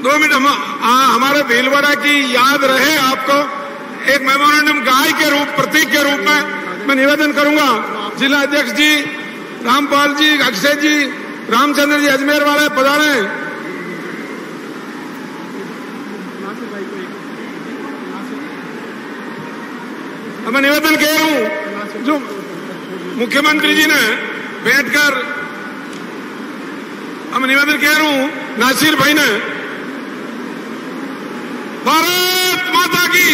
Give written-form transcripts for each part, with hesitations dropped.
2 minute हमारे भीलवाड़ा की याद रहे आपको, एक मेमोरेंडम गाय के रूप, प्रतीक के रूप में मैं निवेदन करूंगा। जिला अध्यक्ष जी, रामपाल जी, अक्षय जी, रामचंद्र जी अजमेर वाले पधारे। मैं निवेदन कह रहा हूं, जो मुख्यमंत्री जी ने बैठकर, हम निवेदन कह रहा हूं नासिर भाई ने, भारत माता की,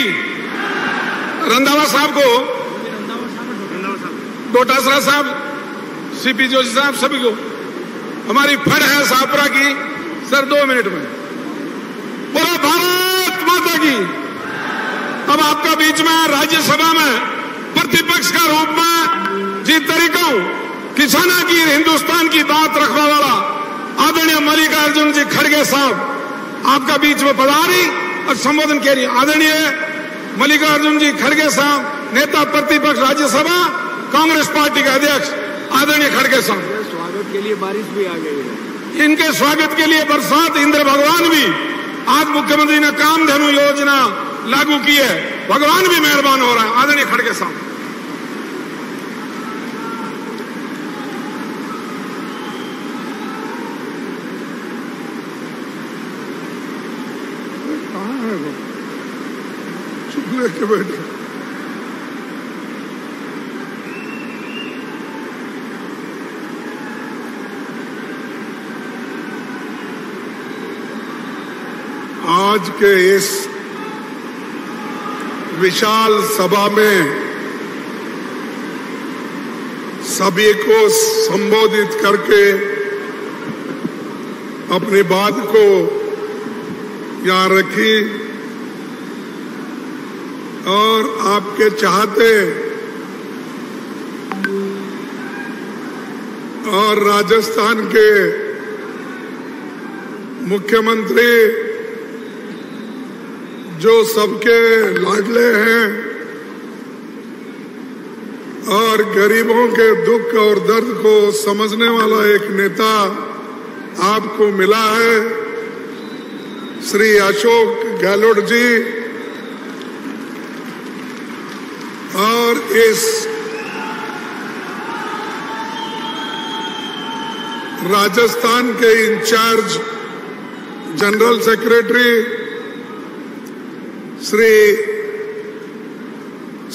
रंधावा साहब को, डोटासरा साहब, सीपी जोशी साहब, सभी को, हमारी फड़ है शाहपुरा की, सर 2 मिनट में बोलो भारत माता की। अब आपका बीच में राज्यसभा में प्रतिपक्ष का रूप में जिन तरीकों किसानों की, हिंदुस्तान की बात रखने वाला आदरणीय मल्लिकार्जुन जी खड़गे साहब आपका बीच में पधारी और संबोधन कह रही। आदरणीय मल्लिकार्जुन जी खड़गे साहब, नेता प्रतिपक्ष राज्यसभा, कांग्रेस पार्टी के अध्यक्ष आदरणीय खड़गे साहब। स्वागत के लिए बारिश भी आ गई है। इनके स्वागत के लिए बरसात, इंद्र भगवान भी, आज मुख्यमंत्री ने कामधेनु योजना लागू की है, भगवान भी मेहरबान हो रहा है। आदरणीय खड़गे साहब। कहाँ है वो? चुप लेके बैठे। आज के इस विशाल सभा में सभी को संबोधित करके अपनी बात को यहाँ रखी और आपके चाहते और राजस्थान के मुख्यमंत्री जो सबके लाडले हैं और गरीबों के दुख और दर्द को समझने वाला एक नेता आपको मिला है, श्री अशोक गहलोत जी। और इस राजस्थान के incharge general secretary Shri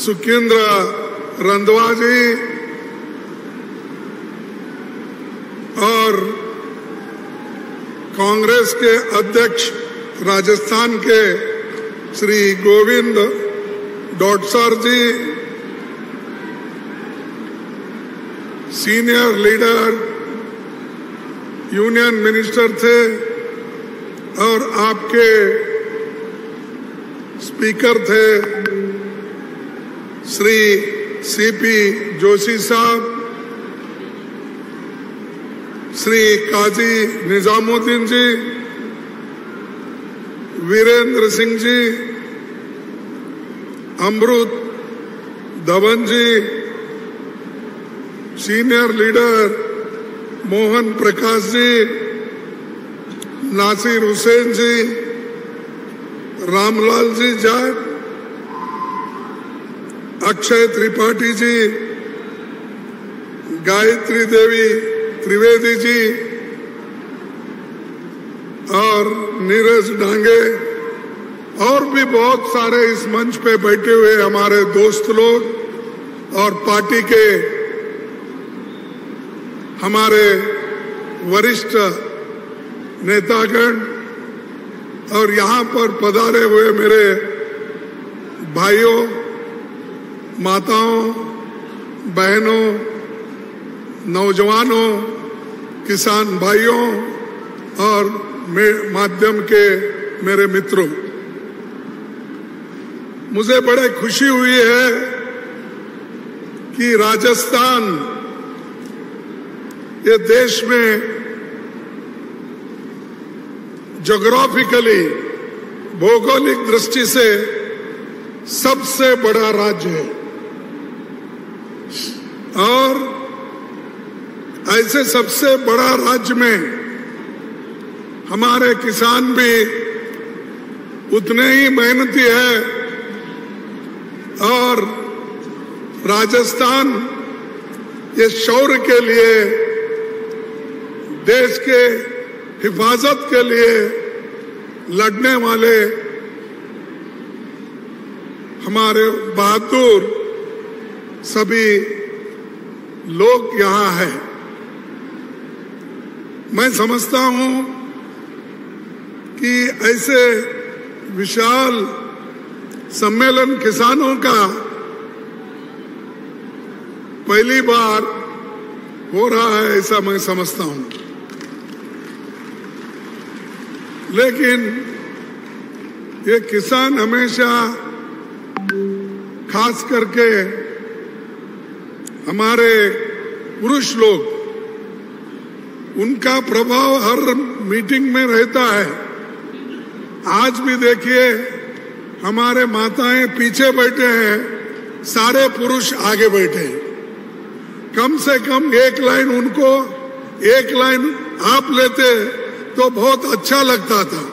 Sukendra Randhawa ji और कांग्रेस के अध्यक्ष राजस्थान के Shri Govind Dotasra ji, senior leader union minister थे और आपके स्पीकर थे श्री सीपी जोशी साहब, श्री काजी निजामुद्दीन जी, वीरेंद्र सिंह जी, अमृत धवन जी, सीनियर लीडर मोहन प्रकाश जी, नासिर हुसैन जी, रामलाल जी जाट, अक्षय त्रिपाठी जी, गायत्री देवी त्रिवेदी जी और नीरज डांगे और भी बहुत सारे इस मंच पे बैठे हुए हमारे दोस्त लोग और पार्टी के हमारे वरिष्ठ नेतागण और यहाँ पर पधारे हुए मेरे भाइयों, माताओं, बहनों, नौजवानों, किसान भाइयों और माध्यम के मेरे मित्रों, मुझे बड़े खुशी हुई है कि राजस्थान ये देश में ज्योग्राफिकली, भौगोलिक दृष्टि से सबसे बड़ा राज्य है और ऐसे सबसे बड़ा राज्य में हमारे किसान भी उतने ही मेहनती है। और राजस्थान ये शौर्य के लिए, देश के हिफाजत के लिए लड़ने वाले हमारे बहादुर सभी लोग यहाँ हैं। मैं समझता हूं कि ऐसे विशाल सम्मेलन किसानों का पहली बार हो रहा है, ऐसा मैं समझता हूं। लेकिन ये किसान हमेशा, खास करके हमारे पुरुष लोग, उनका प्रभाव हर मीटिंग में रहता है। आज भी देखिए, हमारे माताएं पीछे बैठे हैं, सारे पुरुष आगे बैठे हैं। कम से कम एक लाइन उनको, एक लाइन आप लेते तो बहुत अच्छा लगता था।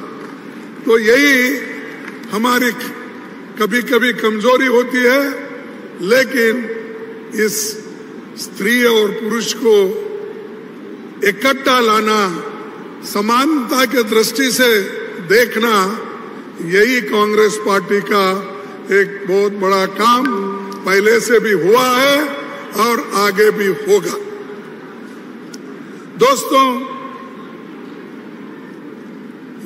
तो यही हमारी कभी कभी कमजोरी होती है, लेकिन इस स्त्री और पुरुष को इकट्ठा लाना, समानता के दृष्टि से देखना, यही कांग्रेस पार्टी का एक बहुत बड़ा काम पहले से भी हुआ है और आगे भी होगा। दोस्तों,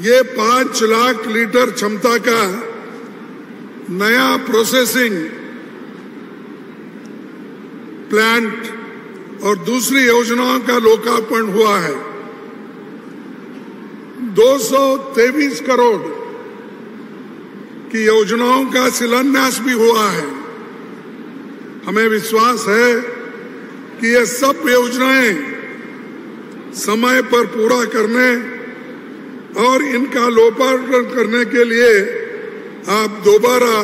ये 5 लाख लीटर क्षमता का नया प्रोसेसिंग प्लांट और दूसरी योजनाओं का लोकार्पण हुआ है। 223 करोड़ की योजनाओं का शिलान्यास भी हुआ है। हमें विश्वास है कि ये सब योजनाएं समय पर पूरा करने और इनका लोकार्पण करने के लिए आप दोबारा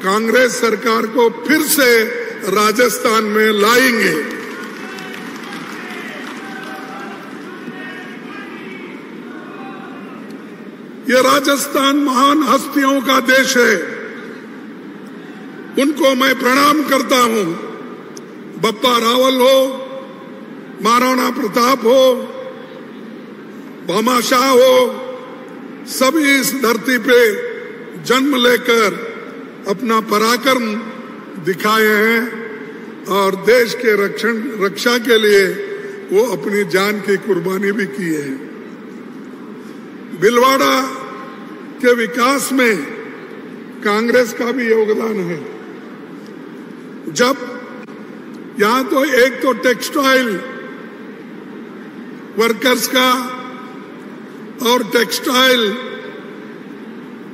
कांग्रेस सरकार को फिर से राजस्थान में लाएंगे। ये राजस्थान महान हस्तियों का देश है, उनको मैं प्रणाम करता हूं। बप्पा रावल हो, महाराणा प्रताप हो, भामाशाह हो, सभी इस धरती पे जन्म लेकर अपना पराक्रम दिखाए हैं और देश के रक्षा के लिए वो अपनी जान की कुर्बानी भी की है। भीलवाड़ा के विकास में कांग्रेस का भी योगदान है। जब यहां तो एक तो टेक्सटाइल वर्कर्स का और टेक्सटाइल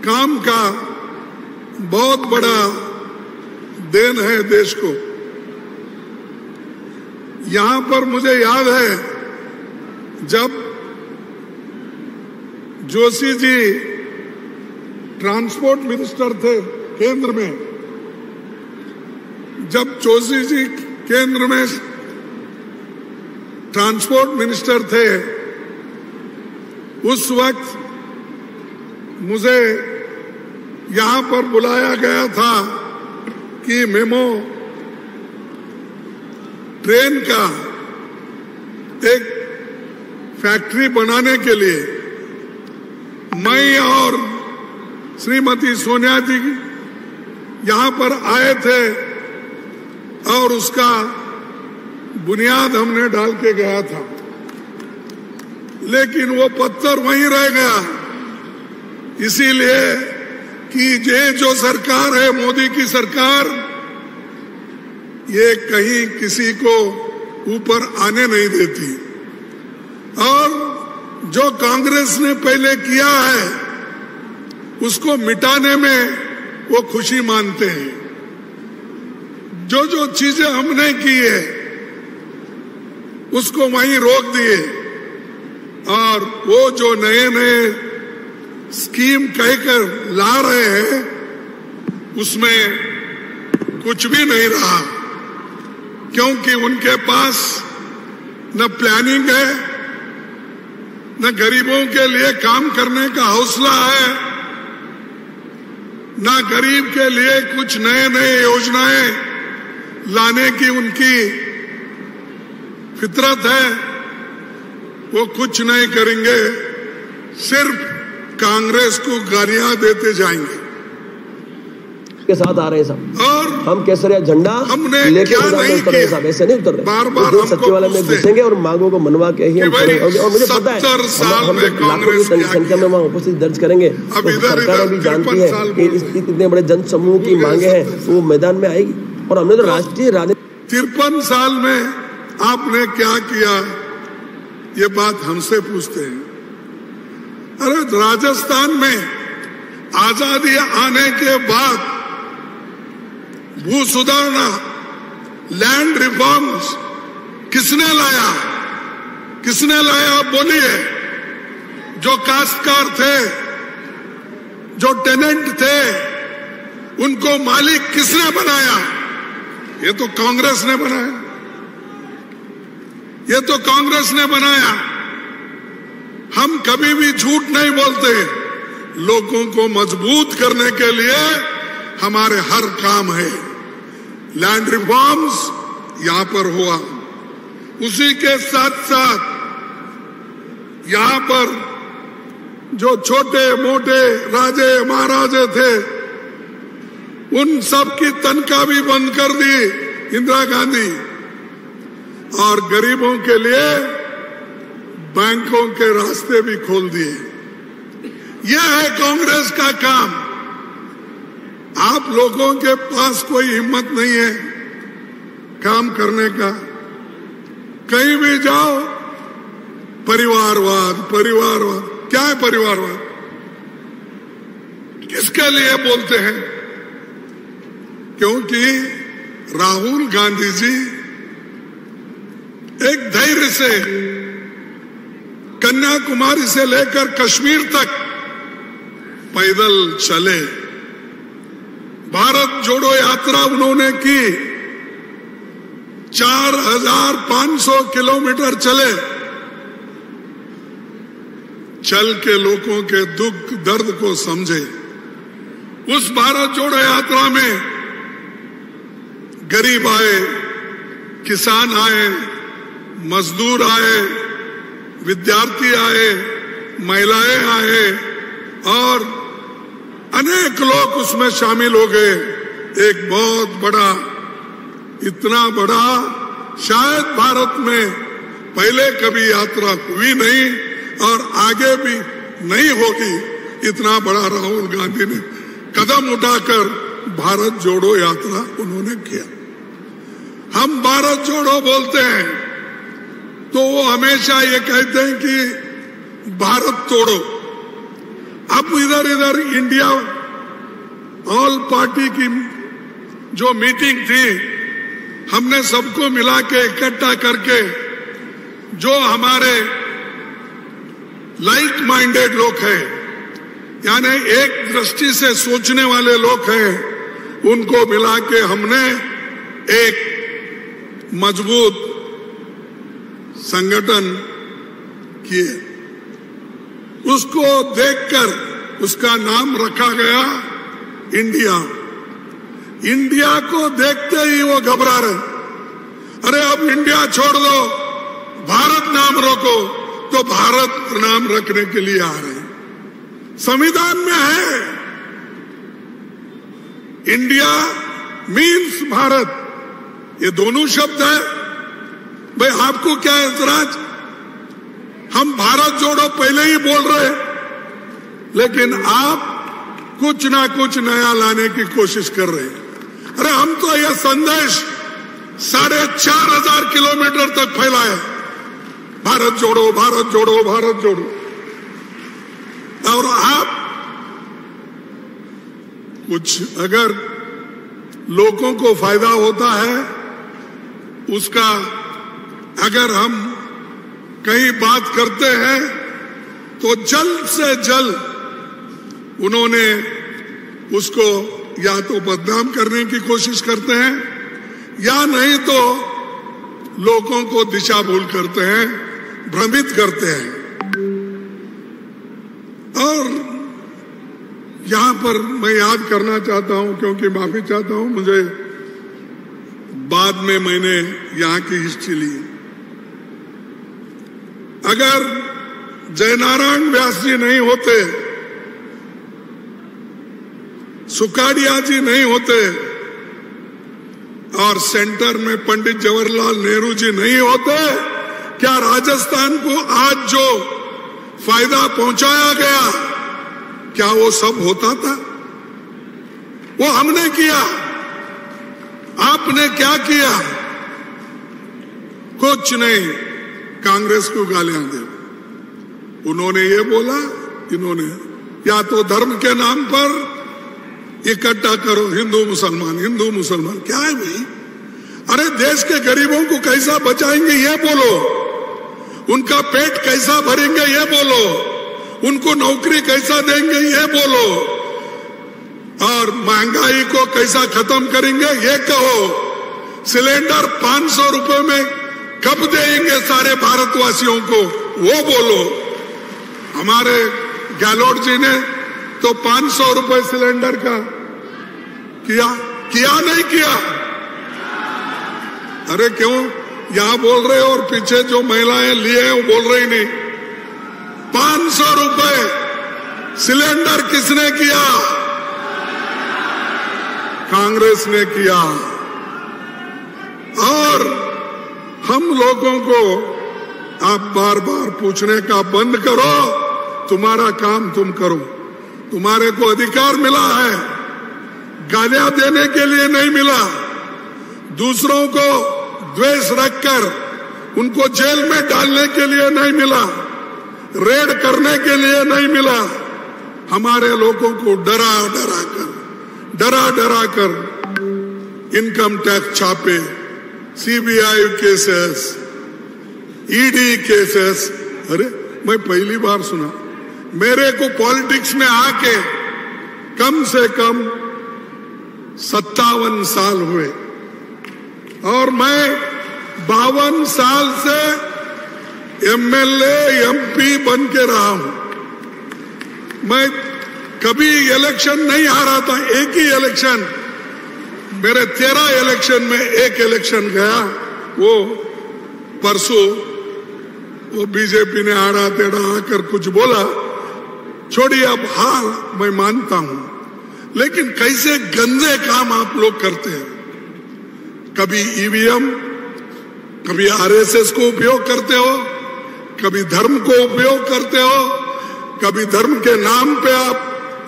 काम का बहुत बड़ा देन है देश को। यहां पर मुझे याद है, जब जोशी जी ट्रांसपोर्ट मिनिस्टर थे केंद्र में, जब जोशी जी केंद्र में ट्रांसपोर्ट मिनिस्टर थे, उस वक्त मुझे यहां पर बुलाया गया था कि मेमो ट्रेन का एक फैक्ट्री बनाने के लिए मैं और श्रीमती सोनिया जी यहां पर आए थे और उसका बुनियाद हमने डाल के गया था, लेकिन वो पत्थर वहीं रह गया। इसीलिए कि ये जो सरकार है, मोदी की सरकार, ये कहीं किसी को ऊपर आने नहीं देती और जो कांग्रेस ने पहले किया है उसको मिटाने में वो खुशी मानते हैं। जो जो चीजें हमने की है उसको वहीं रोक दिए और वो जो नए नए स्कीम कहकर ला रहे हैं उसमें कुछ भी नहीं रहा, क्योंकि उनके पास न प्लानिंग है, न गरीबों के लिए काम करने का हौसला है ना गरीब के लिए कुछ नए नए योजनाएं लाने की उनकी फितरत है, वो कुछ नहीं करेंगे, सिर्फ कांग्रेस को गालियां देते जाएंगे। के साथ आ रहे हैं साहब, और हम केसरिया झंडा लेके उतर रहे साहब, ऐसे नहीं उतर रहे। बार बार सचिवालय में घुसेंगे और मांगों को मनवा के ही हम करेंगे। और मुझे पता है हम लाखों की संख्या में वहाँ उपस्थिति दर्ज करेंगे, तो सरकार भी जानती है कि इतने बड़े जन समूह की मांगे हैं, वो मैदान में आएगी। और हमने तो राष्ट्रीय राजनीति 53 साल में आपने क्या किया, ये बात हमसे पूछते हैं। अरे राजस्थान में आजादी आने के बाद भू सुधारना, लैंड रिफॉर्म्स किसने लाया? किसने लाया बोलिए? जो काश्तकार थे, जो टेनेंट थे, उनको मालिक किसने बनाया? ये तो कांग्रेस ने बनाया, ये तो कांग्रेस ने बनाया। हम कभी भी झूठ नहीं बोलते। लोगों को मजबूत करने के लिए हमारे हर काम है। लैंड रिफॉर्म्स यहां पर हुआ, उसी के साथ साथ यहां पर जो छोटे मोटे राजे महाराजे थे, उन सब की तनख्वाह भी बंद कर दी इंदिरा गांधी, और गरीबों के लिए बैंकों के रास्ते भी खोल दिए। यह है कांग्रेस का काम। आप लोगों के पास कोई हिम्मत नहीं है काम करने का। कहीं भी जाओ परिवारवाद, परिवारवाद। क्या है परिवारवाद? किसके लिए बोलते हैं? क्योंकि राहुल गांधी जी एक धैर्य से कन्याकुमारी से लेकर कश्मीर तक पैदल चले। भारत जोड़ो यात्रा उन्होंने की, 4500 किलोमीटर चले। चल के लोगों के दुख दर्द को समझे। उस भारत जोड़ो यात्रा में गरीब आए, किसान आए, मजदूर आए, विद्यार्थी आए, महिलाएं आए, और अनेक लोग उसमें शामिल हो गए। एक बहुत बड़ा, इतना बड़ा शायद भारत में पहले कभी यात्रा हुई नहीं और आगे भी नहीं होगी। इतना बड़ा राहुल गांधी ने कदम उठाकर भारत जोड़ो यात्रा उन्होंने किया। हम भारत जोड़ो बोलते हैं तो वो हमेशा ये कहते हैं कि भारत तोड़ो। अब इधर इधर इंडिया ऑल पार्टी की जो मीटिंग थी, हमने सबको मिला के इकट्ठा करके जो हमारे लाइक माइंडेड लोग हैं, यानी एक दृष्टि से सोचने वाले लोग हैं, उनको मिला के हमने एक मजबूत संगठन किए। उसको देखकर उसका नाम रखा गया इंडिया। इंडिया को देखते ही वो घबरा रहे। अरे अब इंडिया छोड़ दो, भारत नाम रखो, तो भारत नाम रखने के लिए आ रहे हैं। संविधान में है इंडिया मीन्स भारत, ये दोनों शब्द है। भाई आपको क्या ऐतराज? हम भारत जोड़ो पहले ही बोल रहे, लेकिन आप कुछ ना कुछ नया लाने की कोशिश कर रहे हैं। अरे हम तो यह संदेश 4500 किलोमीटर तक फैलाए, भारत जोड़ो, भारत जोड़ो, भारत जोड़ो। और आप कुछ अगर लोगों को फायदा होता है उसका, अगर हम कहीं बात करते हैं तो जल्द से जल्द उन्होंने उसको या तो बदनाम करने की कोशिश करते हैं, या नहीं तो लोगों को दिशा भूल करते हैं, भ्रमित करते हैं। और यहां पर मैं याद करना चाहता हूं, क्योंकि माफी चाहता हूं, मुझे बाद में मैंने यहां की हिस्ट्री ली। अगर जयनारायण व्यास जी नहीं होते, सुखाड़िया जी नहीं होते और सेंटर में पंडित जवाहरलाल नेहरू जी नहीं होते, क्या राजस्थान को आज जो फायदा पहुंचाया गया, क्या वो सब होता था? वो हमने किया। आपने क्या किया? कुछ नहीं। कांग्रेस को गालियां दे। उन्होंने ये बोला, इन्होंने या तो धर्म के नाम पर इकट्ठा करो हिंदू मुसलमान, हिंदू मुसलमान। क्या है भाई? अरे देश के गरीबों को कैसा बचाएंगे ये बोलो, उनका पेट कैसा भरेंगे ये बोलो, उनको नौकरी कैसा देंगे ये बोलो, और महंगाई को कैसा खत्म करेंगे ये कहो। सिलेंडर 500 रुपए में कब देंगे सारे भारतवासियों को वो बोलो। हमारे गहलोत जी ने तो 500 रुपए सिलेंडर का किया नहीं किया? अरे क्यों यहां बोल रहे हो और पीछे जो महिलाएं लिए हैं वो बोल रही नहीं? 500 रुपए सिलेंडर किसने किया? कांग्रेस ने किया। और हम लोगों को आप बार बार पूछने का बंद करो, तुम्हारा काम तुम करो। तुम्हारे को अधिकार मिला है, गालियां देने के लिए नहीं मिला। दूसरों को द्वेष रखकर उनको जेल में डालने के लिए नहीं मिला, रेड करने के लिए नहीं मिला। हमारे लोगों को डरा डरा कर इनकम टैक्स छापे, सीबीआई केसेस, ईडी केसेस। अरे मैं पहली बार सुना। मेरे को पॉलिटिक्स में आके कम से कम 57 साल हुए और मैं 52 साल से एमएलए एमपी बन के रहा हूं। मैं कभी इलेक्शन नहीं हारा था। एक ही इलेक्शन, मेरे 13 इलेक्शन में एक इलेक्शन गया, वो परसों वो बीजेपी ने आड़ा टेढ़ा आकर कुछ बोला। छोड़िए, अब हार मैं मानता हूं, लेकिन कैसे गंदे काम आप लोग करते हैं। कभी ईवीएम, कभी आरएसएस को उपयोग करते हो, कभी धर्म को उपयोग करते हो, कभी धर्म के नाम पे आप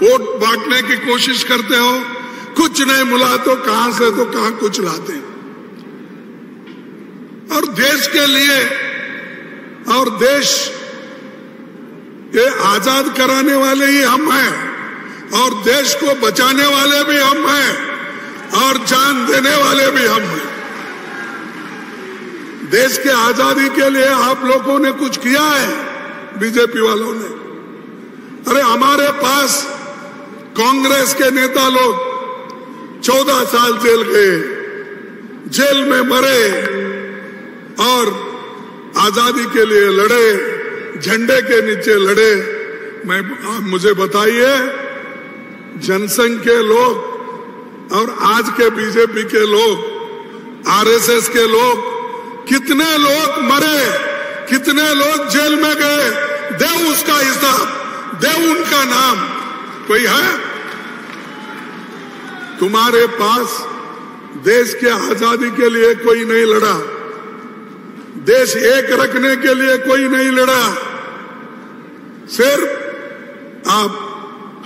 वोट बांटने की कोशिश करते हो। कुछ नहीं मिला तो कहां से तो कहां कुछ लाते। और देश के लिए, और देश ये आजाद कराने वाले ही हम हैं, और देश को बचाने वाले भी हम हैं, और जान देने वाले भी हम हैं। देश के आजादी के लिए आप लोगों ने कुछ किया है, बीजेपी वालों ने। अरे हमारे पास कांग्रेस के नेता लोग 14 साल जेल गए, जेल में मरे और आजादी के लिए लड़े, झंडे के नीचे लड़े। मुझे बताइए, जनसंघ के लोग और आज के बीजेपी के लोग, आरएसएस के लोग, कितने लोग मरे, कितने लोग जेल में गए? दे उसका हिसाब, दे उनका नाम। कोई है? तुम्हारे पास देश के आजादी के लिए कोई नहीं लड़ा, देश एक रखने के लिए कोई नहीं लड़ा। सिर्फ आप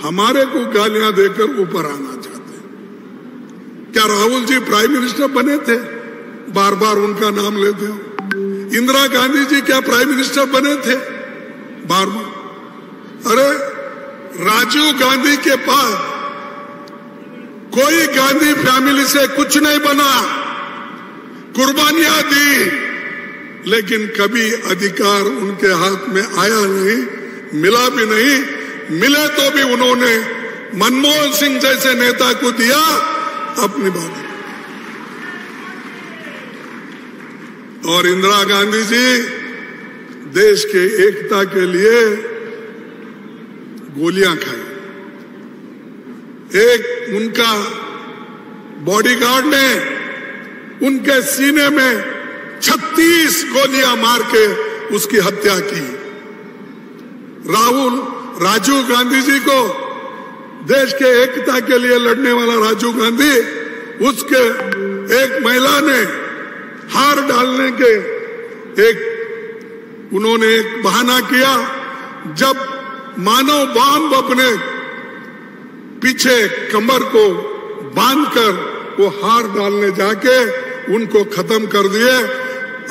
हमारे को गालियां देकर ऊपर आना चाहते हैं। क्या राहुल जी प्राइम मिनिस्टर बने थे? बार बार उनका नाम लेते हो। इंदिरा गांधी जी क्या प्राइम मिनिस्टर बने थे? बार बार। अरे राजीव गांधी के पास कोई गांधी फैमिली से कुछ नहीं बना, कुर्बानियां दी, लेकिन कभी अधिकार उनके हाथ में आया नहीं, मिला भी नहीं। मिले तो भी उन्होंने मनमोहन सिंह जैसे नेता को दिया अपनी बात। और इंदिरा गांधी जी देश के एकता के लिए गोलियां खाई, एक उनका बॉडीगार्ड ने उनके सीने में 36 गोलियां मार के उसकी हत्या की। राजीव गांधी जी को, देश के एकता के लिए लड़ने वाला राजीव गांधी, उसके एक महिला ने हार डालने के उन्होंने एक बहाना किया। जब मानव बम अपने पीछे कमर को बांधकर वो हार डालने जाके उनको खत्म कर दिए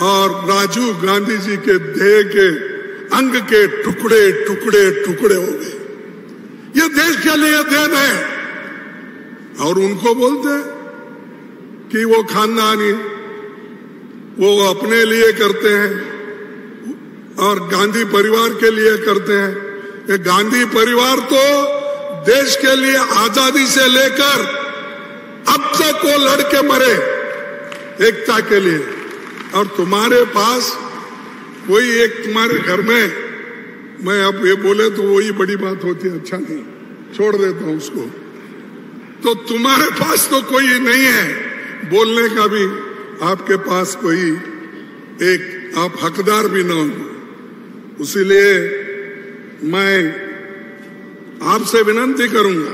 और राजीव गांधी जी के देह के अंग के टुकड़े टुकड़े टुकड़े हो गए। ये देश के लिए देन है। और उनको बोलते हैं कि वो खानदानी, वो अपने लिए करते हैं और गांधी परिवार के लिए करते हैं। ये गांधी परिवार तो देश के लिए आजादी से लेकर अब तक वो लड़के मरे एकता के लिए। और तुम्हारे पास वही एक, तुम्हारे घर में, मैं अब ये बोले तो वही बड़ी बात होती है, अच्छा नहीं, छोड़ देता हूं उसको। तो तुम्हारे पास तो कोई नहीं है बोलने का भी, आपके पास कोई एक आप हकदार भी ना हो। इसीलिए मैं आपसे विनती करूंगा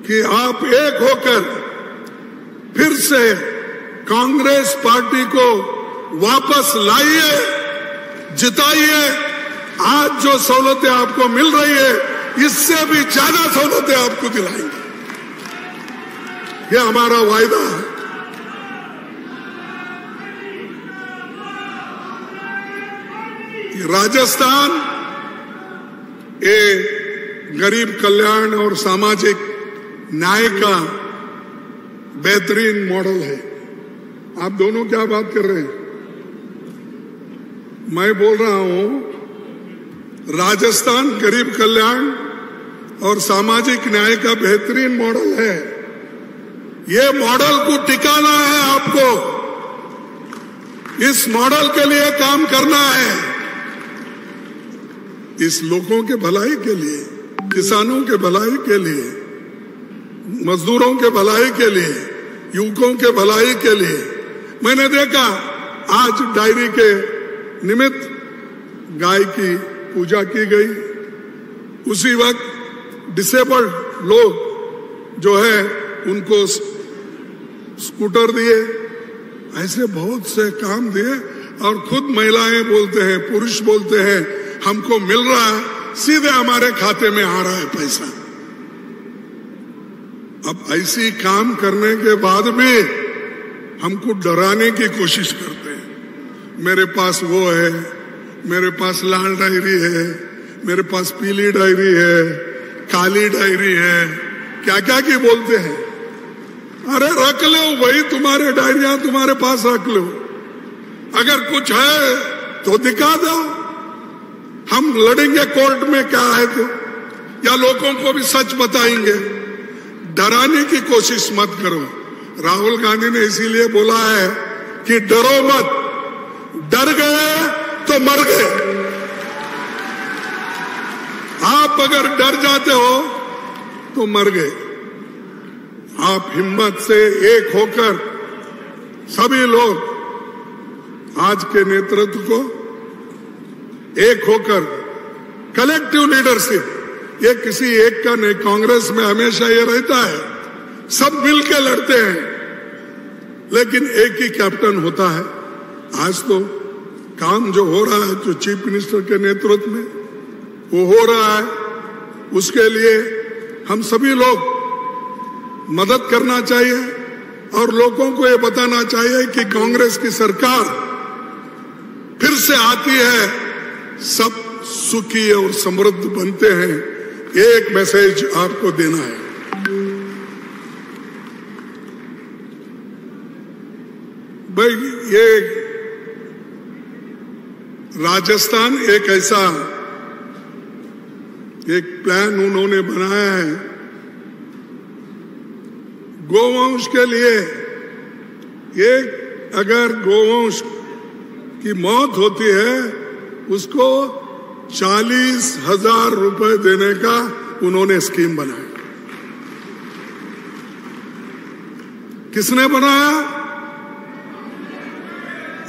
कि आप एक होकर फिर से कांग्रेस पार्टी को वापस लाइए, जिताइए। आज जो सहूलतें आपको मिल रही है इससे भी ज्यादा सहूलतें आपको दिलाएंगे, यह हमारा वायदा है। राजस्थान ये गरीब कल्याण और सामाजिक न्याय का बेहतरीन मॉडल है। आप दोनों क्या बात कर रहे हैं? मैं बोल रहा हूं राजस्थान गरीब कल्याण और सामाजिक न्याय का बेहतरीन मॉडल है। ये मॉडल को टिकाना है, आपको इस मॉडल के लिए काम करना है। इस लोगों के भलाई के लिए, किसानों के भलाई के लिए, मजदूरों के भलाई के लिए, युवकों के भलाई के लिए। मैंने देखा आज डायरी के निमित्त गाय की पूजा की गई, उसी वक्त डिसेबल्ड लोग जो है उनको स्कूटर दिए, ऐसे बहुत से काम दिए। और खुद महिलाएं बोलते हैं, पुरुष बोलते हैं, हमको मिल रहा है, सीधे हमारे खाते में आ रहा है पैसा। अब ऐसी काम करने के बाद भी हमको डराने की कोशिश करते हैं। मेरे पास वो है, मेरे पास लाल डायरी है, मेरे पास पीली डायरी है, काली डायरी है, क्या क्या की बोलते हैं। अरे रख लो, वही तुम्हारे डायरियां तुम्हारे पास रख लो। अगर कुछ है तो दिखा दो, हम लड़ेंगे कोर्ट में, क्या है तो, या लोगों को भी सच बताएंगे। डराने की कोशिश मत करो। राहुल गांधी ने इसीलिए बोला है कि डरो मत, डर गए तो मर गए। आप अगर डर जाते हो तो मर गए। आप हिम्मत से एक होकर सभी लोग आज के नेतृत्व को एक होकर, कलेक्टिव लीडरशिप, ये किसी एक का नहीं, कांग्रेस में हमेशा ये रहता है सब मिलकर लड़ते हैं लेकिन एक ही कैप्टन होता है। आज तो काम जो हो रहा है, जो चीफ मिनिस्टर के नेतृत्व में वो हो रहा है, उसके लिए हम सभी लोग मदद करना चाहिए और लोगों को ये बताना चाहिए कि कांग्रेस की सरकार फिर से आती है, सब सुखी और समृद्ध बनते हैं। एक मैसेज आपको देना है। भाई ये राजस्थान एक ऐसा एक प्लान उन्होंने बनाया है गोवंश के लिए। एक अगर गोवंश की मौत होती है उसको 40,000 रुपए देने का उन्होंने स्कीम बनाया। किसने बनाया?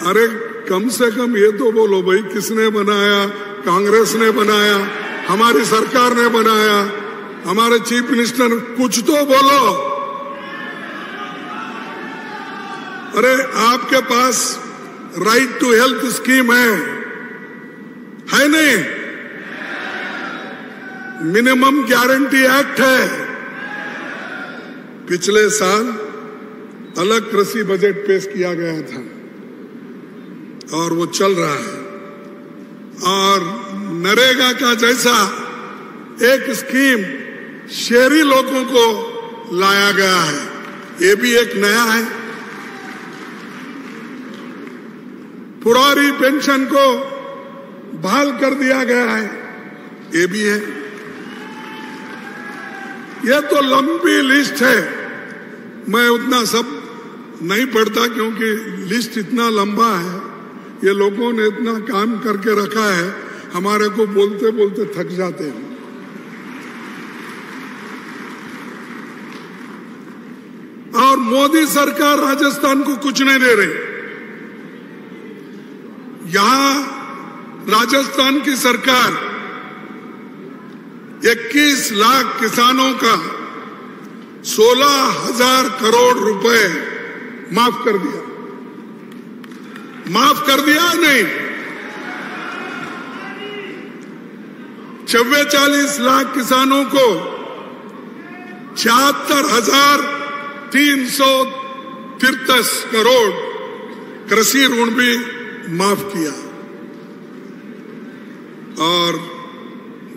अरे कम से कम ये तो बोलो भाई, किसने बनाया? कांग्रेस ने बनाया, हमारी सरकार ने बनाया, हमारे चीफ मिनिस्टर ने, कुछ तो बोलो। अरे आपके पास राइट टू हेल्थ स्कीम है नहीं? मिनिमम गारंटी एक्ट है। पिछले साल अलग कृषि बजट पेश किया गया था और वो चल रहा है, और नरेगा का जैसा एक स्कीम शहरी लोगों को लाया गया है, ये भी एक नया है। पुरानी पेंशन को बहाल कर दिया गया है, ये भी है। ये तो लंबी लिस्ट है, मैं उतना सब नहीं पढ़ता क्योंकि लिस्ट इतना लंबा है, ये लोगों ने इतना काम करके रखा है, हमारे को बोलते बोलते थक जाते हैं। और मोदी सरकार राजस्थान को कुछ नहीं दे रही। यहां राजस्थान की सरकार 21 लाख किसानों का 16,000 करोड़ रुपए माफ कर दिया। माफ कर दिया नहीं, 44 लाख किसानों को 76,333 करोड़ कृषि ऋण भी माफ किया। और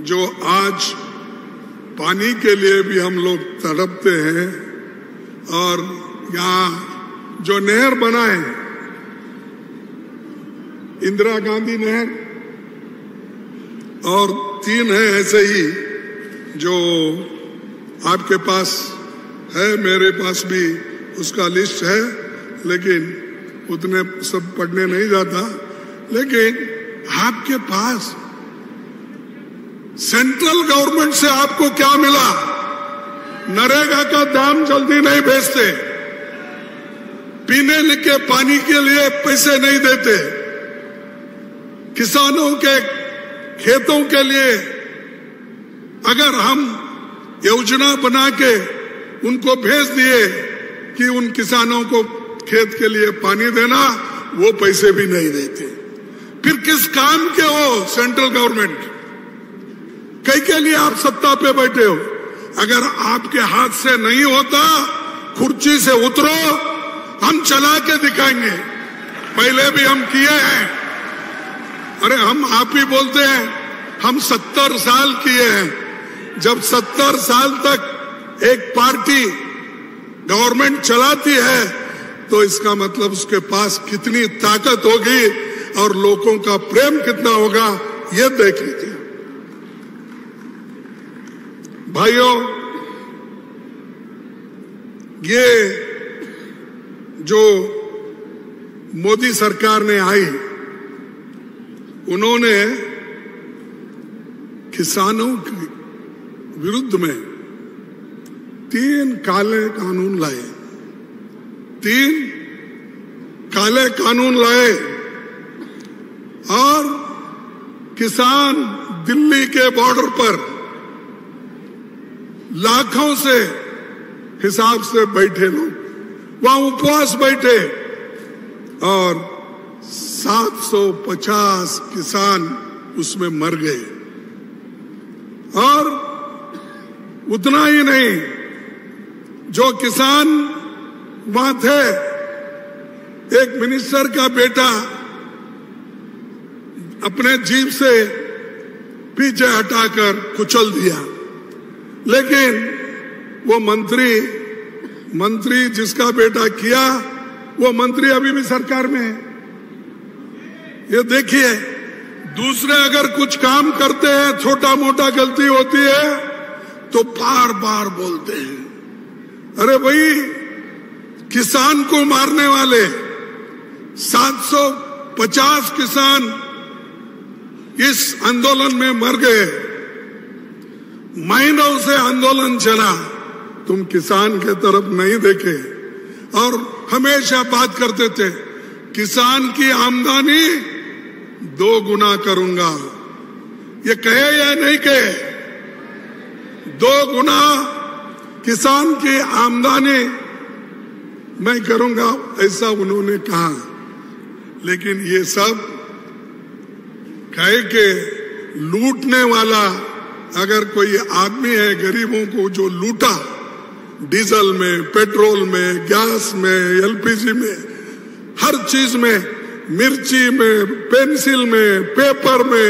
जो आज पानी के लिए भी हम लोग तड़पते हैं, और यहाँ जो नहर बनाए, इंदिरा गांधी नहर, और 3 है ऐसे ही जो आपके पास है, मेरे पास भी उसका लिस्ट है, लेकिन उतने सब पढ़ने नहीं जाता। लेकिन आपके पास सेंट्रल गवर्नमेंट से आपको क्या मिला? नरेगा का दाम जल्दी नहीं भेजते, पीने के पानी के लिए पैसे नहीं देते, किसानों के खेतों के लिए अगर हम योजना बना के उनको भेज दिए कि उन किसानों को खेत के लिए पानी देना, वो पैसे भी नहीं देते। फिर किस काम के हो सेंट्रल गवर्नमेंट? कई के लिए आप सत्ता पे बैठे हो? अगर आपके हाथ से नहीं होता, कुर्सी से उतरो, हम चला के दिखाएंगे। पहले भी हम किए हैं। अरे हम आप ही बोलते हैं हम 70 साल किए हैं। जब 70 साल तक एक पार्टी गवर्नमेंट चलाती है तो इसका मतलब उसके पास कितनी ताकत होगी और लोगों का प्रेम कितना होगा, ये देख लीजिए। भाइयों, ये जो मोदी सरकार ने आई, उन्होंने किसानों के विरुद्ध में 3 काले कानून लाए। 3 काले कानून लाए और किसान दिल्ली के बॉर्डर पर लाखों से हिसाब से बैठे लोग वहां उपवास बैठे और 750 किसान उसमें मर गए। और उतना ही नहीं, जो किसान वहां थे, एक मिनिस्टर का बेटा अपने जीप से पीछे हटाकर कुचल दिया, लेकिन वो मंत्री जिसका बेटा किया, वो मंत्री अभी भी सरकार में है। ये देखिए, दूसरे अगर कुछ काम करते हैं, छोटा मोटा गलती होती है तो बार बार बोलते हैं। अरे भाई, किसान को मारने वाले 750 किसान इस आंदोलन में मर गए। महीनों से आंदोलन चला, तुम किसान के तरफ नहीं देखे। और हमेशा बात करते थे किसान की आमदनी 2 गुना करूंगा। ये कहे या नहीं कहे? 2 गुना किसान की आमदनी मैं करूंगा, ऐसा उन्होंने कहा। लेकिन ये सब कहे के लूटने वाला अगर कोई आदमी है, गरीबों को जो लूटा, डीजल में, पेट्रोल में, गैस में, एलपीजी में, हर चीज में, मिर्ची में, पेंसिल में, पेपर में,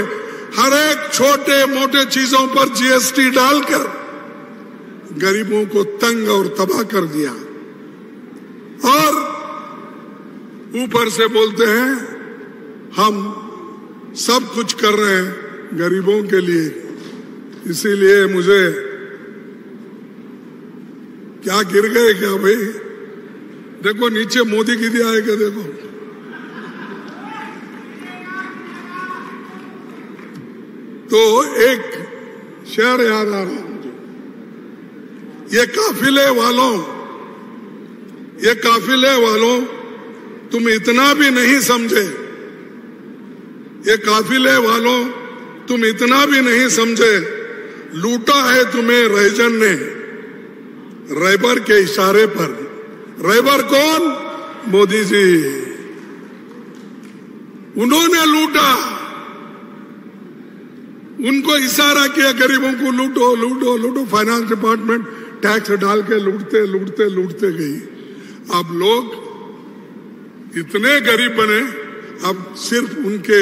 हर एक छोटे मोटे चीजों पर जीएसटी डालकर गरीबों को तंग और तबाह कर दिया। और ऊपर से बोलते हैं हम सब कुछ कर रहे हैं गरीबों के लिए। इसीलिए मुझे क्या गिर गए क्या भाई? देखो नीचे मोदी की दिया है क्या? देखो तो एक शेर याद आ रहा है मुझे। ये काफिले वालों तुम इतना भी नहीं समझे, ये काफिले वालों तुम इतना भी नहीं समझे, लूटा है तुम्हें रैजन ने रैबर के इशारे पर। रैबर कौन? मोदी जी। उन्होंने लूटा, उनको इशारा किया गरीबों को लूटो लूटो लूटो। फाइनेंस डिपार्टमेंट टैक्स डाल के लूटते लूटते लूटते गई। अब लोग इतने गरीब बने, अब सिर्फ उनके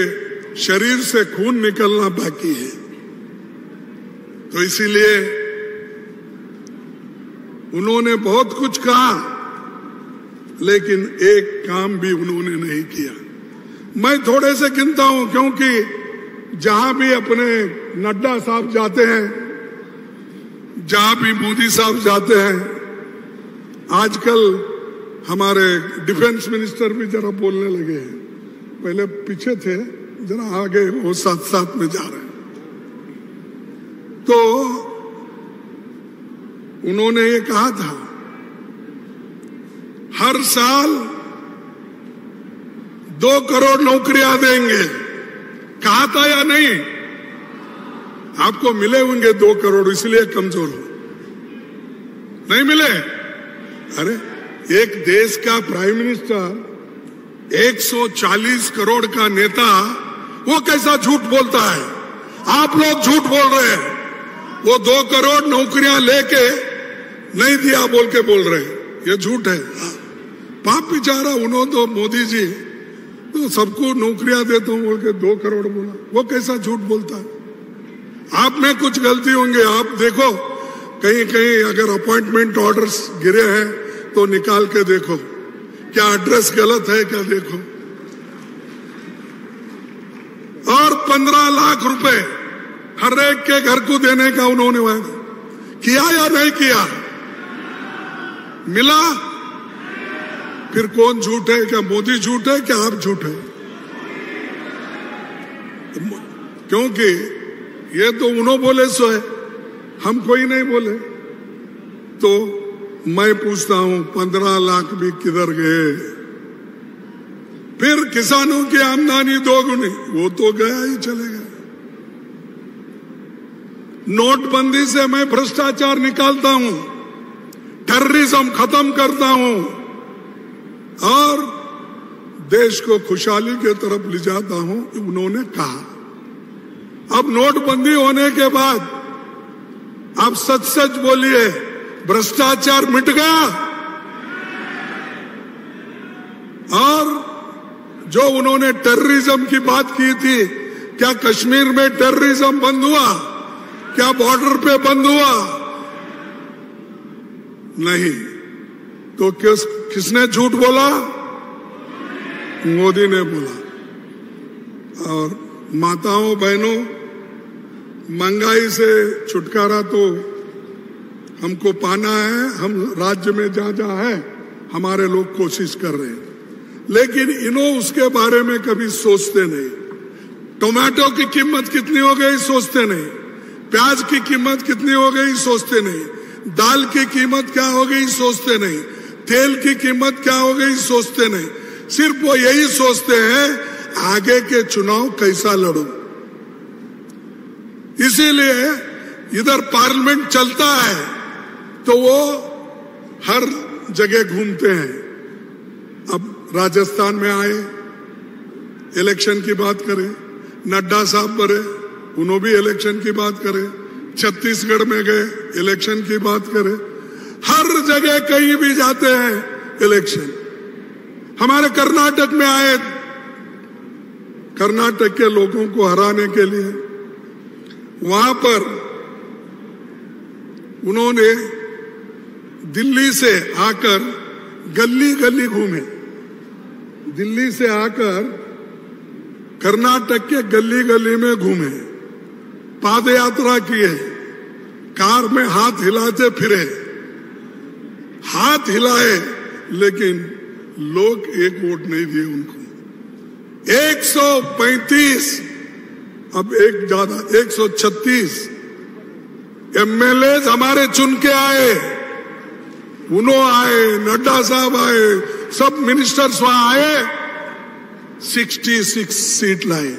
शरीर से खून निकलना बाकी है। तो इसीलिए उन्होंने बहुत कुछ कहा, लेकिन एक काम भी उन्होंने नहीं किया। मैं थोड़े से गिनता हूं, क्योंकि जहां भी अपने नड्डा साहब जाते हैं, जहां भी मोदी साहब जाते हैं, आजकल हमारे डिफेंस मिनिस्टर भी जरा बोलने लगे हैं। पहले पीछे थे, जरा आगे वो साथ साथ में जा रहे हैं। तो उन्होंने ये कहा था हर साल 2 करोड़ नौकरियां देंगे। कहा था या नहीं? आपको मिले होंगे 2 करोड़, इसलिए कमजोर हो। नहीं मिले? अरे एक देश का प्राइम मिनिस्टर 140 करोड़ का नेता, वो कैसा झूठ बोलता है? आप लोग झूठ बोल रहे हैं। वो 2 करोड़ नौकरियां लेके नहीं दिया बोल के बोल रहे हैं, ये झूठ है। पाप बेचारा, उन्होंने तो मोदी जी तो सबको नौकरियां देता हूं बोल के 2 करोड़ बोला। वो कैसा झूठ बोलता है? आप में कुछ गलती होंगे। आप देखो कहीं कहीं अगर अपॉइंटमेंट ऑर्डर्स गिरे हैं तो निकाल के देखो, क्या एड्रेस गलत है क्या देखो। और 15 लाख रुपए हर एक के घर को देने का उन्होंने वादा किया या नहीं किया? मिला? फिर कौन झूठ है? क्या मोदी झूठ है? क्या आप झूठ है? क्योंकि ये तो उन्होंने बोले सो है, हम कोई नहीं बोले। तो मैं पूछता हूं 15 लाख भी किधर गए? फिर किसानों की आमदनी 2 गुनी, वो तो गया ही चले गया। नोटबंदी से मैं भ्रष्टाचार निकालता हूं, टेररिज्म खत्म करता हूं और देश को खुशहाली की तरफ ले जाता हूं, उन्होंने कहा। अब नोटबंदी होने के बाद आप सच सच बोलिए, भ्रष्टाचार मिट गया? और जो उन्होंने टेररिज्म की बात की थी, क्या कश्मीर में टेररिज्म बंद हुआ? क्या बॉर्डर पे बंद हुआ? नहीं। तो किसने झूठ बोला? मोदी ने बोला। और माताओं बहनों, महंगाई से छुटकारा तो हमको पाना है। हम राज्य में जहां जहां है हमारे लोग कोशिश कर रहे हैं, लेकिन इन्हों उसके बारे में कभी सोचते नहीं। टोमेटो की कीमत कितनी हो गई सोचते नहीं, प्याज की कीमत कितनी हो गई सोचते नहीं, दाल की कीमत क्या हो गई सोचते नहीं, तेल की कीमत क्या हो गई सोचते नहीं, सिर्फ वो यही सोचते हैं आगे के चुनाव कैसा लड़ूं। इसीलिए इधर पार्लियामेंट चलता है तो वो हर जगह घूमते हैं। अब राजस्थान में आए, इलेक्शन की बात करें, नड्डा साहब बने, उन्होंने भी इलेक्शन की बात करें, छत्तीसगढ़ में गए, इलेक्शन की बात करें, हर जगह कहीं भी जाते हैं इलेक्शन। हमारे कर्नाटक में आए, कर्नाटक के लोगों को हराने के लिए, वहां पर उन्होंने दिल्ली से आकर गली गली घूमे, दिल्ली से आकर कर्नाटक के गली गली में घूमे, पाद यात्रा किए, कार में हाथ हिलाते फिरे, हाथ हिलाए, लेकिन लोग एक वोट नहीं दिए उनको। 135, अब एक ज्यादा 136 एमएलए हमारे चुन के आए, उन्होंने आए, नड्डा साहब आए, सब मिनिस्टर्स वहां आए, 66 सीट लाए,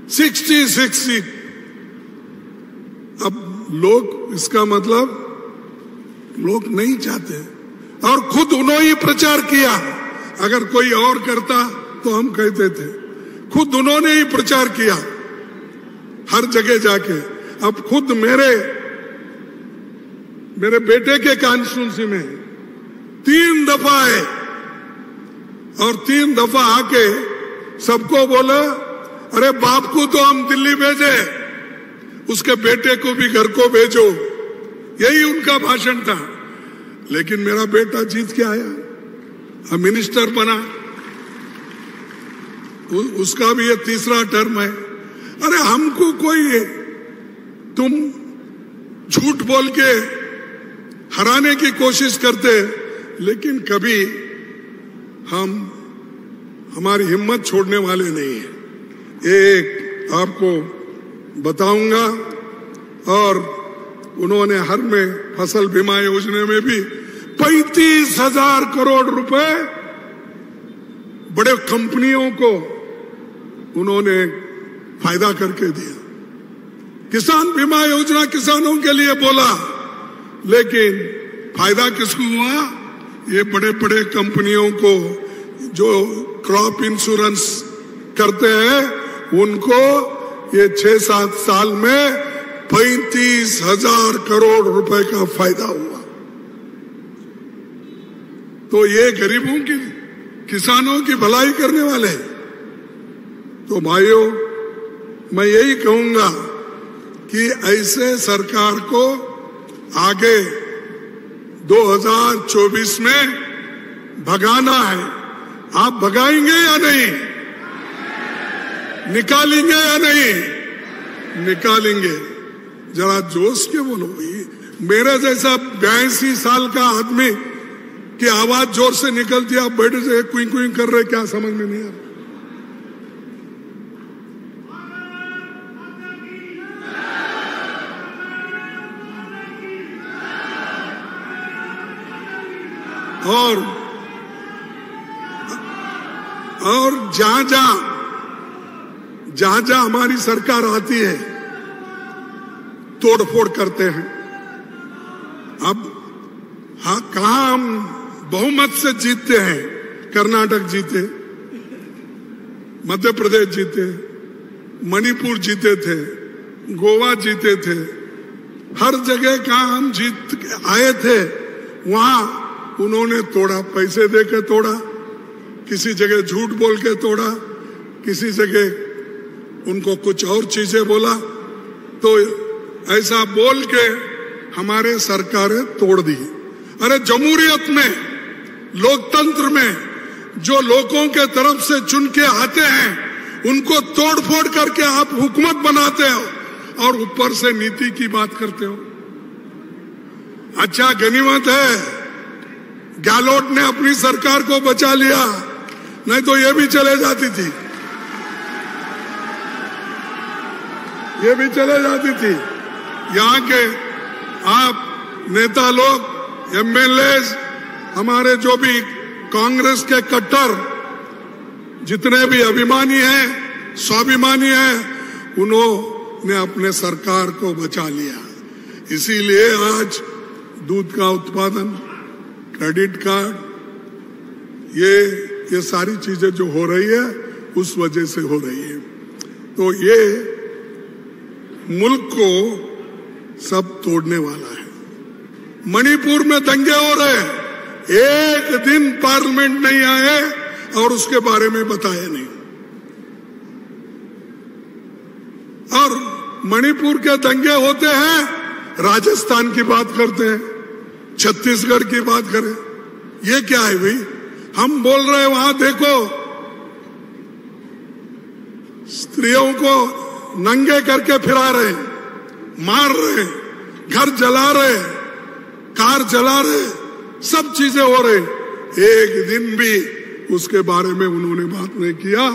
66 सीट। अब लोग, इसका मतलब लोग नहीं चाहते, और खुद उन्होंने ही प्रचार किया। अगर कोई और करता तो हम कहते थे, खुद उन्होंने ही प्रचार किया हर जगह जाके। अब खुद मेरे बेटे के कॉन्स्टिट्यूंसी में 3 दफा आए, और 3 दफा आके सबको बोला, अरे बाप को तो हम दिल्ली भेजे, उसके बेटे को भी घर को भेजो, यही उनका भाषण था। लेकिन मेरा बेटा जीत के आया, अब मिनिस्टर बना, उसका भी ये 3रा टर्म है। अरे हमको कोई, तुम झूठ बोल के हराने की कोशिश करते, लेकिन कभी हम हमारी हिम्मत छोड़ने वाले नहीं है। एक आपको बताऊंगा, और उन्होंने हर में फसल बीमा योजना में भी 35,000 करोड़ रुपए बड़े कंपनियों को उन्होंने फायदा करके दिया। किसान बीमा योजना किसानों के लिए बोला, लेकिन फायदा किसको हुआ? ये बड़े बड़े कंपनियों को जो क्रॉप इंश्योरेंस करते हैं, उनको ये 6-7 साल में 35,000 करोड़ रुपए का फायदा हुआ। तो ये गरीबों की, किसानों की भलाई करने वाले। तो भाइयों, मैं यही कहूंगा कि ऐसे सरकार को आगे 2024 में भगाना है। आप भगाएंगे या नहीं? निकालेंगे या नहीं? निकालेंगे। जरा जोश के बोलो। मेरे जैसा 82 साल का आदमी की आवाज जोर से निकलती है, आप बैठे से कुई कुई कर रहे, क्या समझ में नहीं आ रहा। और जहां जहां हमारी सरकार आती है, तोड़फोड़ करते हैं। अब हाँ, कहां हम बहुमत से जीतते हैं? कर्नाटक जीते, मध्य प्रदेश जीते, मणिपुर जीते थे, गोवा जीते थे, हर जगह कहां हम जीत आए थे, वहां उन्होंने तोड़ा, पैसे देकर तोड़ा, किसी जगह झूठ बोल के तोड़ा, किसी जगह उनको कुछ और चीजें बोला। तो ऐसा बोल के हमारे सरकारें तोड़ दी। अरे जमहूरियत में, लोकतंत्र में जो लोगों के तरफ से चुन के आते हैं, उनको तोड़ फोड़ करके आप हुकूमत बनाते हो और ऊपर से नीति की बात करते हो। अच्छा, गनीमत है गहलोत ने अपनी सरकार को बचा लिया, नहीं तो ये भी चले जाती थी, ये भी चले जाती थी। यहाँ के आप नेता लोग, एमएलए, हमारे जो भी कांग्रेस के कट्टर जितने भी अभिमानी हैं, स्वाभिमानी हैं, उन्होंने अपने सरकार को बचा लिया। इसीलिए आज दूध का उत्पादन, क्रेडिट कार्ड, ये सारी चीजें जो हो रही है उस वजह से हो रही है। तो ये मुल्क को सब तोड़ने वाला है। मणिपुर में दंगे हो रहे हैं, एक दिन पार्लियामेंट नहीं आए और उसके बारे में बताया नहीं। और मणिपुर के दंगे होते हैं, राजस्थान की बात करते हैं, छत्तीसगढ़ की बात करें, ये क्या है भाई? हम बोल रहे हैं वहां देखो स्त्रियों को नंगे करके फिरा रहे, मार रहे, घर जला रहे, कार जला रहे, सब चीजें हो रही। एक दिन भी उसके बारे में उन्होंने बात नहीं किया।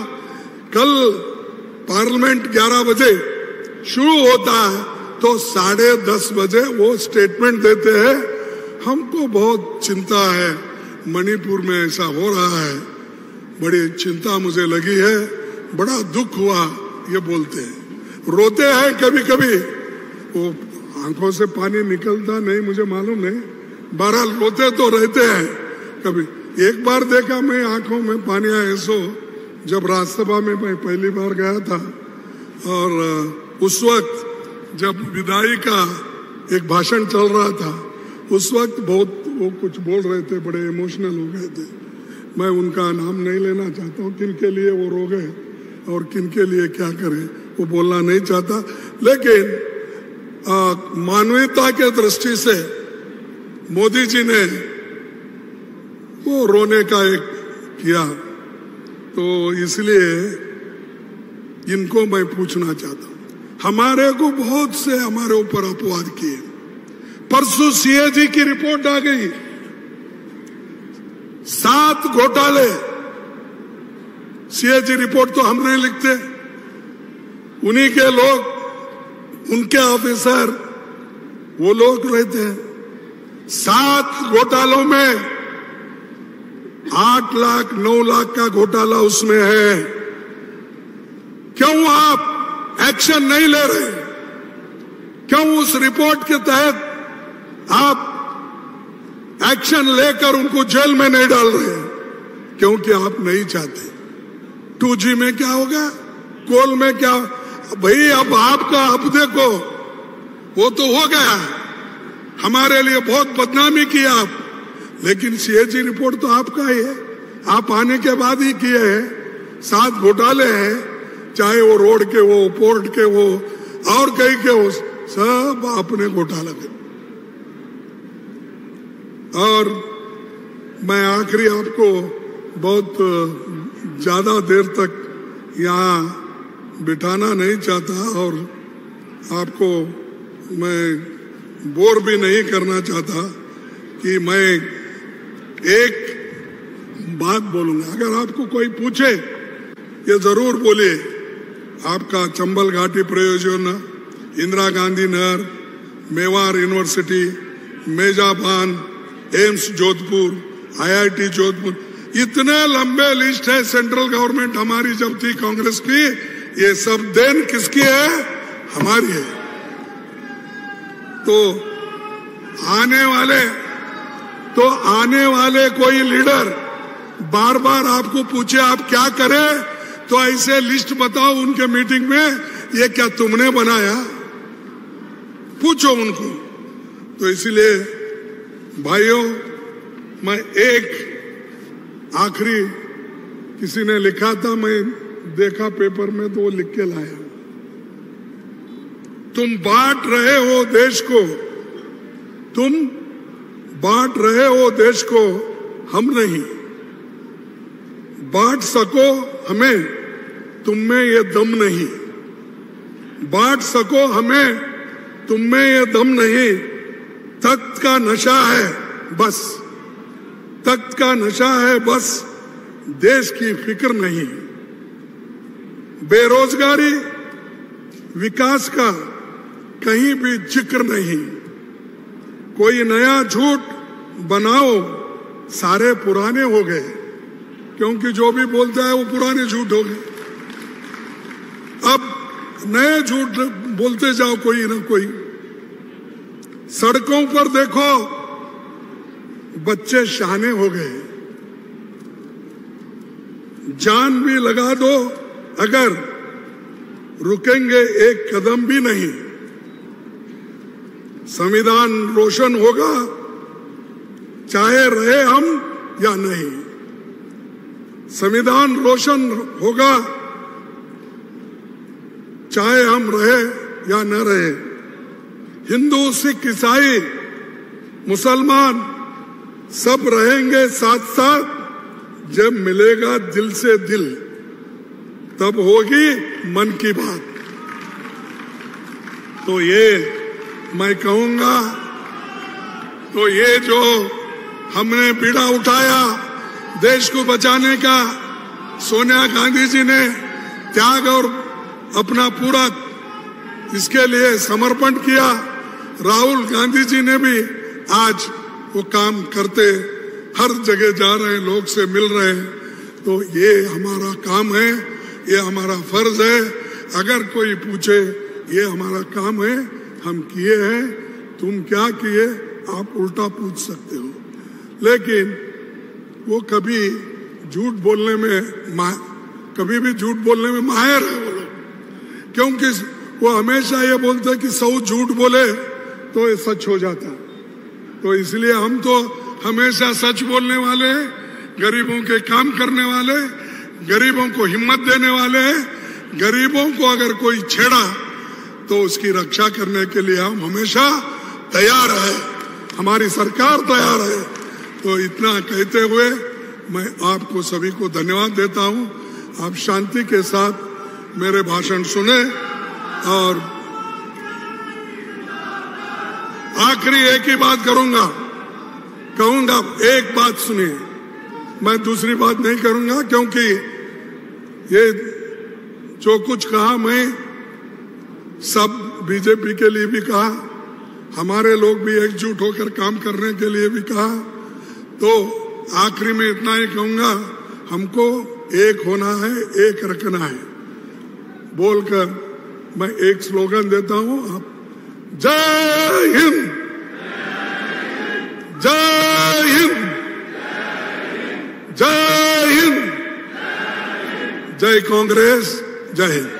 कल पार्लियामेंट 11 बजे शुरू होता है तो 10:30 बजे वो स्टेटमेंट देते हैं, हमको बहुत चिंता है, मणिपुर में ऐसा हो रहा है, बड़ी चिंता मुझे लगी है, बड़ा दुख हुआ, ये बोलते हैं। रोते हैं कभी कभी, वो आंखों से पानी निकलता नहीं, मुझे मालूम नहीं, बहरहाल रोते तो रहते हैं। कभी एक बार देखा मैं, आंखों में पानी आया सो जब राज्यसभा में मैं पहली बार गया था, और उस वक्त जब विदाई का एक भाषण चल रहा था, उस वक्त बहुत वो कुछ बोल रहे थे, बड़े इमोशनल हो गए थे। मैं उनका नाम नहीं लेना चाहता हूँ, किन के लिए वो रो गए और किन के लिए क्या करें वो बोलना नहीं चाहता, लेकिन मानवीयता के दृष्टि से मोदी जी ने वो रोने का एक किया, तो इसलिए इनको मैं पूछना चाहता हूं। हमारे को बहुत से हमारे ऊपर अपवाद किए। परसों सीएजी की रिपोर्ट आ गई, 7 घोटाले। सीएजी रिपोर्ट तो हम नहीं लिखते, उन्हीं के लोग, उनके ऑफिसर, वो लोग रहते हैं। 7 घोटालों में 8 लाख 9 लाख का घोटाला उसमें है। क्यों आप एक्शन नहीं ले रहे? क्यों उस रिपोर्ट के तहत आप एक्शन लेकर उनको जेल में नहीं डाल रहे? क्योंकि आप नहीं चाहते। 2G में क्या होगा, कोल में क्या? भाई अब आपका, अब देखो, वो तो हो गया, हमारे लिए बहुत बदनामी की आप, लेकिन सीएजी रिपोर्ट तो आपका ही है, आप आने के बाद ही किए हैं। 7 घोटाले हैं, चाहे वो रोड के हो, पोर्ट के हो, और कहीं के हो, सब आपने घोटाला किया। और मैं आखिरी आपको बहुत ज्यादा देर तक यहाँ बिठाना नहीं चाहता और आपको मैं बोर भी नहीं करना चाहता कि मैं एक बात बोलूंगा। अगर आपको कोई पूछे, ये जरूर बोलिए, आपका चंबल घाटी परियोजना, इंदिरा गांधी नहर, मेवाड़ यूनिवर्सिटी, मेजाबान, एम्स जोधपुर, IIT जोधपुर, इतने लंबे लिस्ट है। सेंट्रल गवर्नमेंट हमारी जब थी कांग्रेस की, ये सब देन किसकी है? हमारी है। तो आने वाले कोई लीडर बार बार आपको पूछे आप क्या करें, तो ऐसे लिस्ट बताओ उनके मीटिंग में, ये क्या तुमने बनाया? पूछो उनको। तो इसलिए भाइयों, मैं एक आखिरी, किसी ने लिखा था, मैं देखा पेपर में तो वो लिख के लाया, तुम बांट रहे हो देश को, तुम बांट रहे हो देश को, हम नहीं बांट सको हमें, तुम में ये दम नहीं, बांट सको हमें, तुम में ये दम नहीं। तख्त का नशा है बस, तख्त का नशा है बस, देश की फिक्र नहीं। बेरोजगारी, विकास का कहीं भी जिक्र नहीं। कोई नया झूठ बनाओ, सारे पुराने हो गए, क्योंकि जो भी बोलता है वो पुराने झूठ हो गए। अब नए झूठ बोलते जाओ कोई ना कोई। सड़कों पर देखो बच्चे शहाने हो गए, जान भी लगा दो अगर रुकेंगे एक कदम भी नहीं। संविधान रोशन होगा चाहे रहे हम या नहीं। संविधान रोशन होगा चाहे हम रहे या न रहे। हिंदू, सिख, ईसाई, मुसलमान सब रहेंगे साथ साथ। जब मिलेगा दिल से दिल तब होगी मन की बात। तो ये मैं कहूंगा, तो ये जो हमने बीड़ा उठाया देश को बचाने का, सोनिया गांधी जी ने त्याग और अपना पूरा इसके लिए समर्पण किया। राहुल गांधी जी ने भी आज वो काम करते हर जगह जा रहे हैं, लोग से मिल रहे हैं। तो ये हमारा काम है, ये हमारा फर्ज है। अगर कोई पूछे ये हमारा काम है, हम किए हैं, तुम क्या किए, आप उल्टा पूछ सकते हो। लेकिन वो कभी झूठ बोलने में कभी भी झूठ बोलने में माहिर है वो लोग, क्योंकि वो हमेशा ये बोलते हैं कि 100 झूठ बोले तो ये सच हो जाता। तो इसलिए हम तो हमेशा सच बोलने वाले हैं, गरीबों के काम करने वाले, गरीबों को हिम्मत देने वाले हैं। गरीबों को अगर कोई छेड़ा तो उसकी रक्षा करने के लिए हम हमेशा तैयार है, हमारी सरकार तैयार है। तो इतना कहते हुए मैं आपको सभी को धन्यवाद देता हूं। आप शांति के साथ मेरे भाषण सुने। और आखिरी एक ही बात कहूंगा, एक बात सुनिए, मैं दूसरी बात नहीं करूंगा, क्योंकि ये जो कुछ कहा मैं सब बीजेपी के लिए भी कहा, हमारे लोग भी एकजुट होकर काम करने के लिए भी कहा। तो आखिरी में इतना ही कहूंगा, हमको एक होना है, एक रखना है बोलकर मैं एक स्लोगन देता हूं। आप जय हिंद, जय हिंद, जय हिंद, जय कांग्रेस, जय हिंद।